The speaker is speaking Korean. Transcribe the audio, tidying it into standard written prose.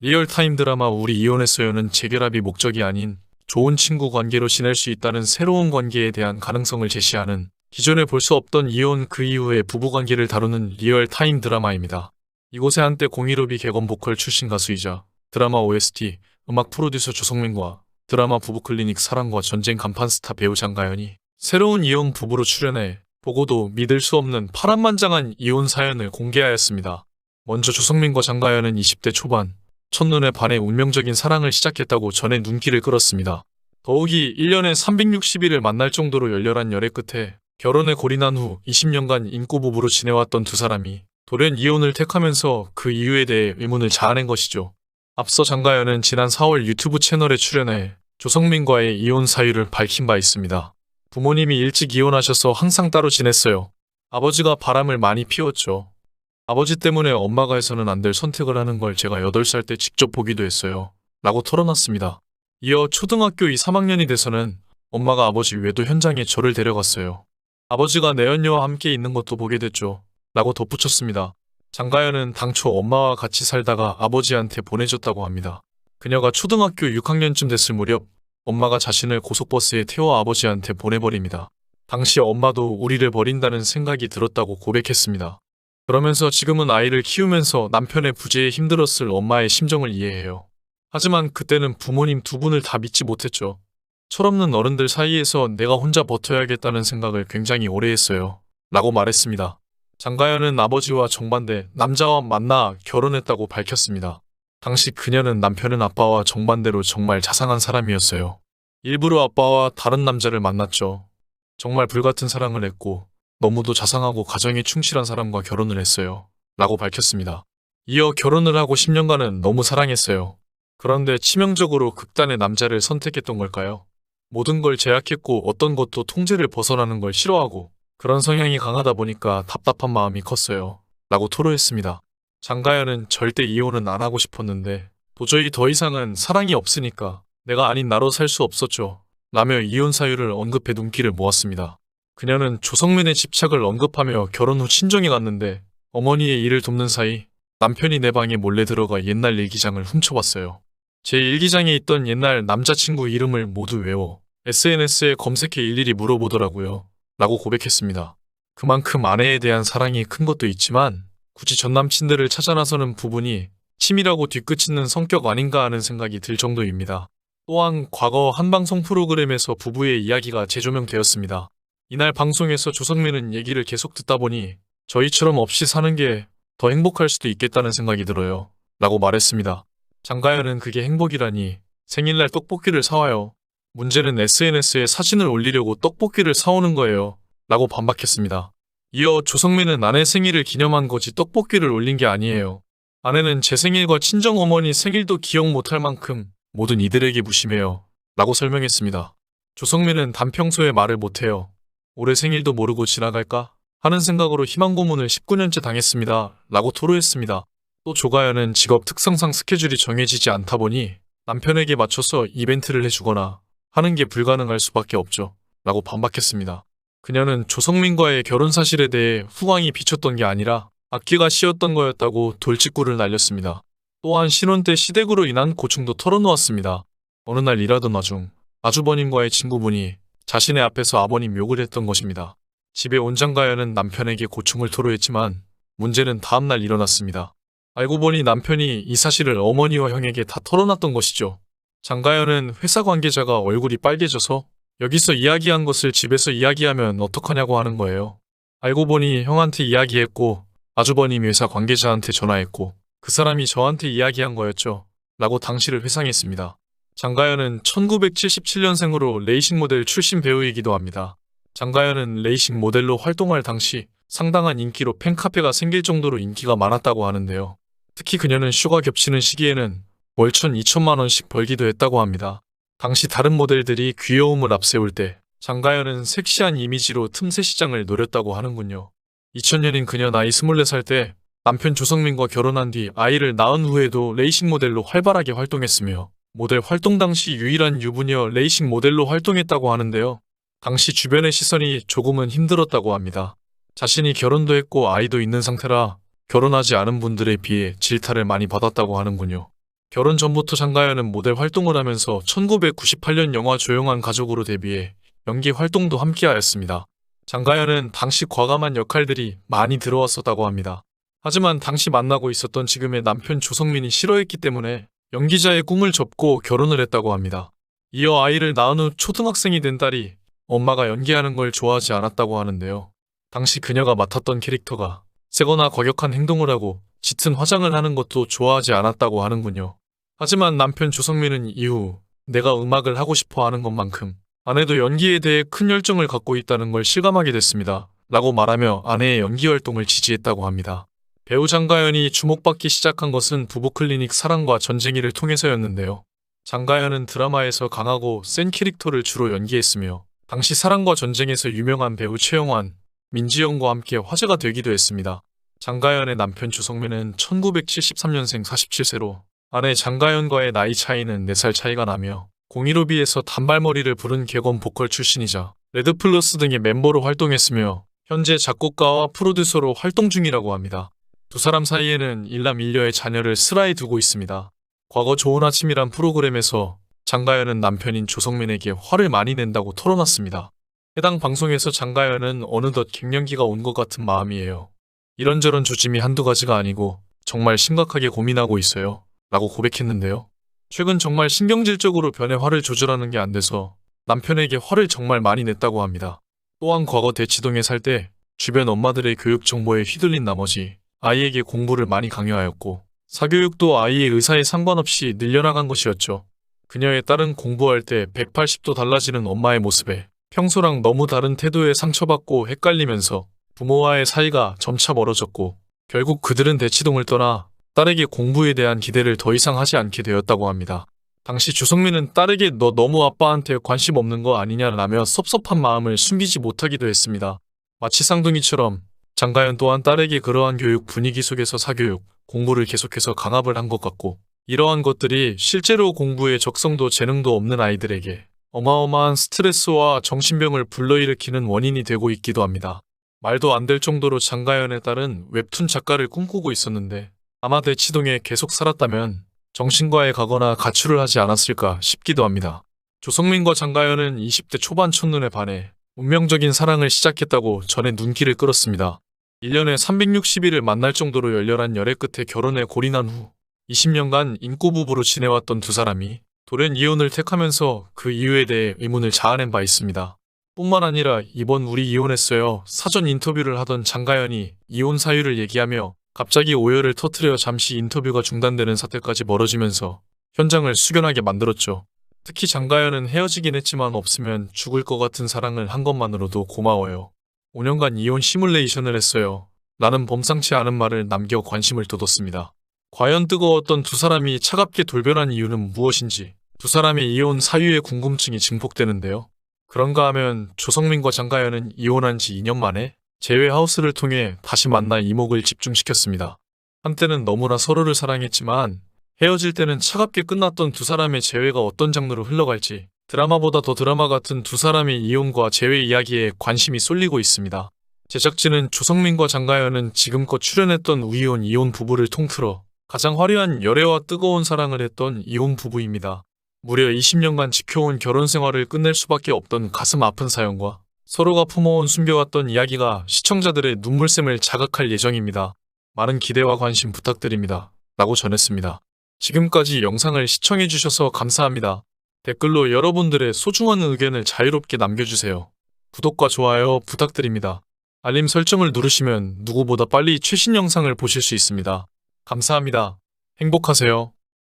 리얼타임 드라마 우리 이혼했어요는 재결합이 목적이 아닌 좋은 친구 관계로 지낼 수 있다는 새로운 관계에 대한 가능성을 제시하는 기존에 볼 수 없던 이혼 그 이후의 부부관계를 다루는 리얼타임 드라마입니다. 이곳에 한때 015B 개건 보컬 출신 가수이자 드라마 OST, 음악 프로듀서 조성민과 드라마 부부클리닉 사랑과 전쟁 간판 스타 배우 장가연이 새로운 이혼 부부로 출연해 보고도 믿을 수 없는 파란만장한 이혼 사연을 공개하였습니다. 먼저 조성민과 장가연은 20대 초반, 첫눈에 반해 운명적인 사랑을 시작했다고 전해 눈길을 끌었습니다. 더욱이 1년에 360일을 만날 정도로 열렬한 열애 끝에 결혼에 골인한 후 20년간 인꼬부부로 지내왔던 두 사람이 돌연 이혼을 택하면서 그 이유에 대해 의문을 자아낸 것이죠. 앞서 장가연은 지난 4월 유튜브 채널에 출연해 조성민과의 이혼 사유를 밝힌 바 있습니다. 부모님이 일찍 이혼하셔서 항상 따로 지냈어요. 아버지가 바람을 많이 피웠죠. 아버지 때문에 엄마가 해서는 안 될 선택을 하는 걸 제가 8살 때 직접 보기도 했어요. 라고 털어놨습니다. 이어 초등학교 2, 3학년이 돼서는 엄마가 아버지 외도 현장에 저를 데려갔어요. 아버지가 내연녀와 함께 있는 것도 보게 됐죠. 라고 덧붙였습니다. 장가연은 당초 엄마와 같이 살다가 아버지한테 보내줬다고 합니다. 그녀가 초등학교 6학년쯤 됐을 무렵 엄마가 자신을 고속버스에 태워 아버지한테 보내버립니다. 당시 엄마도 우리를 버린다는 생각이 들었다고 고백했습니다. 그러면서 지금은 아이를 키우면서 남편의 부재에 힘들었을 엄마의 심정을 이해해요. 하지만 그때는 부모님 두 분을 다 믿지 못했죠. 철없는 어른들 사이에서 내가 혼자 버텨야겠다는 생각을 굉장히 오래 했어요. 라고 말했습니다. 장가연은 아버지와 정반대 남자와 만나 결혼했다고 밝혔습니다. 당시 그녀는 남편은 아빠와 정반대로 정말 자상한 사람이었어요. 일부러 아빠와 다른 남자를 만났죠. 정말 불같은 사랑을 했고 너무도 자상하고 가정에 충실한 사람과 결혼을 했어요. 라고 밝혔습니다. 이어 결혼을 하고 10년간은 너무 사랑했어요. 그런데 치명적으로 극단의 남자를 선택했던 걸까요? 모든 걸 제약했고 어떤 것도 통제를 벗어나는 걸 싫어하고 그런 성향이 강하다 보니까 답답한 마음이 컸어요. 라고 토로했습니다. 장가연은 절대 이혼은 안 하고 싶었는데 도저히 더 이상은 사랑이 없으니까 내가 아닌 나로 살 수 없었죠. 라며 이혼 사유를 언급해 눈길을 모았습니다. 그녀는 조성민의 집착을 언급하며 결혼 후 친정에 갔는데 어머니의 일을 돕는 사이 남편이 내 방에 몰래 들어가 옛날 일기장을 훔쳐봤어요. 제 일기장에 있던 옛날 남자친구 이름을 모두 외워 SNS에 검색해 일일이 물어보더라고요. 라고 고백했습니다. 그만큼 아내에 대한 사랑이 큰 것도 있지만 굳이 전남친들을 찾아 나서는 부분이 치밀하고 뒤끝있는 성격 아닌가 하는 생각이 들 정도입니다. 또한 과거 한 방송 프로그램에서 부부의 이야기가 재조명되었습니다. 이날 방송에서 조성민은 얘기를 계속 듣다 보니 저희처럼 없이 사는 게 더 행복할 수도 있겠다는 생각이 들어요. 라고 말했습니다. 장가연은 그게 행복이라니 생일날 떡볶이를 사와요. 문제는 SNS에 사진을 올리려고 떡볶이를 사오는 거예요. 라고 반박했습니다. 이어 조성민은 아내 생일을 기념한 거지 떡볶이를 올린 게 아니에요. 아내는 제 생일과 친정어머니 생일도 기억 못할 만큼 모든 이들에게 무심해요. 라고 설명했습니다. 조성민은 단평소에 말을 못해요. 올해 생일도 모르고 지나갈까? 하는 생각으로 희망 고문을 19년째 당했습니다. 라고 토로했습니다. 또 조가연은 직업 특성상 스케줄이 정해지지 않다 보니 남편에게 맞춰서 이벤트를 해주거나 하는 게 불가능할 수밖에 없죠. 라고 반박했습니다. 그녀는 조성민과의 결혼 사실에 대해 후광이 비쳤던 게 아니라 악기가 씌었던 거였다고 돌직구를 날렸습니다. 또한 신혼 때 시댁으로 인한 고충도 털어놓았습니다. 어느 날 일하던 와중 아주버님과의 친구분이 자신의 앞에서 아버님 욕을 했던 것입니다. 집에 온 장가연은 남편에게 고충을 토로했지만 문제는 다음날 일어났습니다. 알고 보니 남편이 이 사실을 어머니와 형에게 다 털어놨던 것이죠. 장가연은 회사 관계자가 얼굴이 빨개져서 여기서 이야기한 것을 집에서 이야기하면 어떡하냐고 하는 거예요. 알고 보니 형한테 이야기했고 아주버님이 회사 관계자한테 전화했고 그 사람이 저한테 이야기한 거였죠. 라고 당시를 회상했습니다. 장가연은 1977년생으로 레이싱 모델 출신 배우이기도 합니다. 장가연은 레이싱 모델로 활동할 당시 상당한 인기로 팬카페가 생길 정도로 인기가 많았다고 하는데요. 특히 그녀는 쇼가 겹치는 시기에는 월 1,2천만 원씩 벌기도 했다고 합니다. 당시 다른 모델들이 귀여움을 앞세울 때 장가연은 섹시한 이미지로 틈새 시장을 노렸다고 하는군요. 2000년인 그녀 나이 24살 때 남편 조성민과 결혼한 뒤 아이를 낳은 후에도 레이싱 모델로 활발하게 활동했으며 모델 활동 당시 유일한 유부녀 레이싱 모델로 활동했다고 하는데요. 당시 주변의 시선이 조금은 힘들었다고 합니다. 자신이 결혼도 했고 아이도 있는 상태라 결혼하지 않은 분들에 비해 질타를 많이 받았다고 하는군요. 결혼 전부터 장가연은 모델 활동을 하면서 1998년 영화 조용한 가족으로 데뷔해 연기 활동도 함께하였습니다. 장가연은 당시 과감한 역할들이 많이 들어왔었다고 합니다. 하지만 당시 만나고 있었던 지금의 남편 조성민이 싫어했기 때문에 연기자의 꿈을 접고 결혼을 했다고 합니다. 이어 아이를 낳은 후 초등학생이 된 딸이 엄마가 연기하는 걸 좋아하지 않았다고 하는데요. 당시 그녀가 맡았던 캐릭터가 세거나 과격한 행동을 하고 짙은 화장을 하는 것도 좋아하지 않았다고 하는군요. 하지만 남편 조성민은 이후 내가 음악을 하고 싶어 하는 것만큼 아내도 연기에 대해 큰 열정을 갖고 있다는 걸 실감하게 됐습니다. 라고 말하며 아내의 연기 활동을 지지했다고 합니다. 배우 장가연이 주목받기 시작한 것은 부부 클리닉 사랑과 전쟁이를 통해서였는데요. 장가연은 드라마에서 강하고 센 캐릭터를 주로 연기했으며 당시 사랑과 전쟁에서 유명한 배우 최영환, 민지영과 함께 화제가 되기도 했습니다. 장가연의 남편 조성민은 1973년생 47세로 아내 장가연과의 나이 차이는 4살 차이가 나며 015B에서 단발머리를 부른 객원 보컬 출신이자 레드플러스 등의 멤버로 활동했으며 현재 작곡가와 프로듀서로 활동 중이라고 합니다. 두 사람 사이에는 일남일녀의 자녀를 슬아이 두고 있습니다. 과거 좋은 아침이란 프로그램에서 장가연은 남편인 조성민에게 화를 많이 낸다고 털어놨습니다. 해당 방송에서 장가연은 어느덧 갱년기가 온 것 같은 마음이에요. 이런저런 조짐이 한두 가지가 아니고 정말 심각하게 고민하고 있어요. 라고 고백했는데요. 최근 정말 신경질적으로 변해 화를 조절하는 게 안 돼서 남편에게 화를 정말 많이 냈다고 합니다. 또한 과거 대치동에 살 때 주변 엄마들의 교육 정보에 휘둘린 나머지 아이에게 공부를 많이 강요하였고 사교육도 아이의 의사에 상관없이 늘려나간 것이었죠. 그녀의 딸은 공부할 때 180도 달라지는 엄마의 모습에 평소랑 너무 다른 태도에 상처받고 헷갈리면서 부모와의 사이가 점차 멀어졌고 결국 그들은 대치동을 떠나 딸에게 공부에 대한 기대를 더 이상 하지 않게 되었다고 합니다. 당시 조성민은 딸에게 너 너무 아빠한테 관심 없는 거 아니냐라며 섭섭한 마음을 숨기지 못하기도 했습니다. 마치 쌍둥이처럼 장가연 또한 딸에게 그러한 교육 분위기 속에서 사교육, 공부를 계속해서 강압을 한 것 같고 이러한 것들이 실제로 공부에 적성도 재능도 없는 아이들에게 어마어마한 스트레스와 정신병을 불러일으키는 원인이 되고 있기도 합니다. 말도 안 될 정도로 장가연의 딸은 웹툰 작가를 꿈꾸고 있었는데 아마 대치동에 계속 살았다면 정신과에 가거나 가출을 하지 않았을까 싶기도 합니다. 조성민과 장가연은 20대 초반 첫눈에 반해 운명적인 사랑을 시작했다고 전에 눈길을 끌었습니다. 1년에 360일을 만날 정도로 열렬한 열애 끝에 결혼에 골인한 후 20년간 인꼬부부로 지내왔던 두 사람이 돌연 이혼을 택하면서 그 이유에 대해 의문을 자아낸 바 있습니다. 뿐만 아니라 이번 우리 이혼했어요 사전 인터뷰를 하던 장가연이 이혼 사유를 얘기하며 갑자기 오열을 터뜨려 잠시 인터뷰가 중단되는 사태까지 벌어지면서 현장을 숙연하게 만들었죠. 특히 장가연은 헤어지긴 했지만 없으면 죽을 것 같은 사랑을 한 것만으로도 고마워요. 5년간 이혼 시뮬레이션을 했어요. 라는 범상치 않은 말을 남겨 관심을 돋웠습니다. 과연 뜨거웠던 두 사람이 차갑게 돌변한 이유는 무엇인지 두 사람의 이혼 사유에 궁금증이 증폭되는데요. 그런가 하면 조성민과 장가연은 이혼한 지 2년 만에 제외하우스를 통해 다시 만나 이목을 집중시켰습니다. 한때는 너무나 서로를 사랑했지만 헤어질 때는 차갑게 끝났던 두 사람의 재회가 어떤 장르로 흘러갈지 드라마보다 더 드라마 같은 두 사람의 이혼과 재회 이야기에 관심이 쏠리고 있습니다. 제작진은 조성민과 장가연은 지금껏 출연했던 우이혼 이혼 부부를 통틀어 가장 화려한 열애와 뜨거운 사랑을 했던 이혼 부부입니다. 무려 20년간 지켜온 결혼 생활을 끝낼 수밖에 없던 가슴 아픈 사연과 서로가 품어온 숨겨왔던 이야기가 시청자들의 눈물샘을 자극할 예정입니다. 많은 기대와 관심 부탁드립니다. 라고 전했습니다. 지금까지 영상을 시청해주셔서 감사합니다. 댓글로 여러분들의 소중한 의견을 자유롭게 남겨주세요. 구독과 좋아요 부탁드립니다. 알림 설정을 누르시면 누구보다 빨리 최신 영상을 보실 수 있습니다. 감사합니다. 행복하세요.